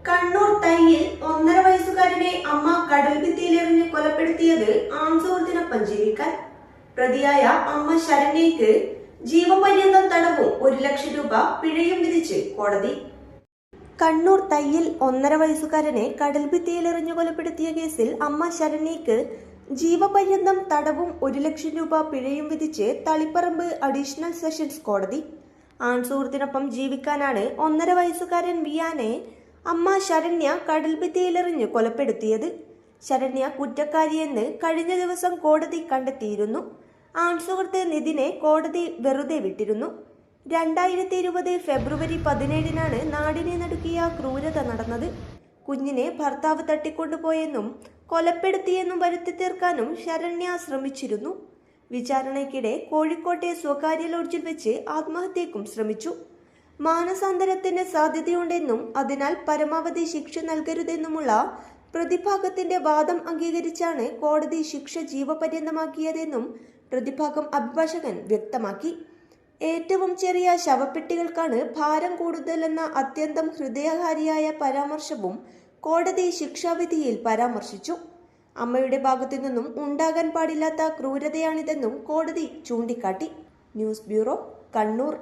കണ്ണൂർ തയ്യിൽ 1.5 വയസ്സുകാരനെ അമ്മ കടൽഭിത്തിയിലെറിഞ്ഞ് കൊലപ്പെടുത്തിയത് ആൺസുഹൃത്തിനൊപ്പം ജീവിക്കാൻ. പ്രതിയായ അമ്മ ശരണ്യയ്ക്ക് ജീവപര്യന്തം തടവും 1 ലക്ഷം രൂപ പിഴയും വിധിച്ച് കോടതി. കണ്ണൂർ തയ്യിൽ 1.5 വയസ്സുകാരനെ കടൽഭിത്തിയിലെറിഞ്ഞ് കൊലപ്പെടുത്തിയ കേസിൽ അമ്മ ശരണ്യയ്ക്ക് ജീവപര്യന്തം തടവും 1 ലക്ഷം രൂപ പിഴയും വിധിച്ച് തളിപ്പറമ്പ് അഡീഷണൽ സെഷൻസ് കോടതി. ആൺസുഹൃത്തിനൊപ്പം ജീവിക്കാനാണ് 1.5 വയസ്സുകാരൻ വിയാനെ അമ്മ ശരണ്യ കടൽഭിത്തിയിലെറിഞ്ഞ് കൊലപ്പെടുത്തിയത്. ശരണ്യ കുറ്റക്കാരിയെന്ന് കഴിഞ്ഞ ദിവസം കോടതി കണ്ടെത്തിയിരുന്നു. ആൺസുഹൃത്ത് നിതിനെ കോടതി വെറുതെ വിട്ടിരുന്നു. 2020 ഫെബ്രുവരി 17-നാണ് നാടിനെ നടുക്കിയ ക്രൂരത നടന്നത്. കുഞ്ഞിനെ ഭർത്താവ് തട്ടിക്കൊണ്ടുപോയെന്നും കൊലപ്പെടുത്തിയെന്നും വരുത്തി തീർക്കാനും ശരണ്യ ശ്രമിച്ചിരുന്നു. വിചാരണയ്ക്കിടെ കോഴിക്കോട്ടെ സ്വകാര്യ ലോഡ്ജിൽ വെച്ച് ആത്മഹത്യക്കും ശ്രമിച്ചു. മാനസാന്തരത്തിന് സാധ്യതയുണ്ടെന്നും അതിനാൽ പരമാവധി ശിക്ഷ നൽകരുതെന്നുമുള്ള പ്രതിഭാഗത്തിന്റെ വാദം അംഗീകരിച്ചാണ് കോടതി ശിക്ഷ ജീവപര്യന്തമാക്കിയതെന്നും പ്രതിഭാഗം അഭിഭാഷകൻ വ്യക്തമാക്കി. ഏറ്റവും ചെറിയ ശവപ്പെട്ടികൾക്കാണ് ഭാരം കൂടുതലെന്ന അത്യന്തം ഹൃദയഹാരിയായ പരാമർശവും കോടതി ശിക്ഷാവിധിയിൽ പരാമർശിച്ചു. അമ്മയുടെ ഭാഗത്തു നിന്നും ഉണ്ടാകാൻ പാടില്ലാത്ത ക്രൂരതയാണിതെന്നും കോടതി ചൂണ്ടിക്കാട്ടി. News bureau, Kannur.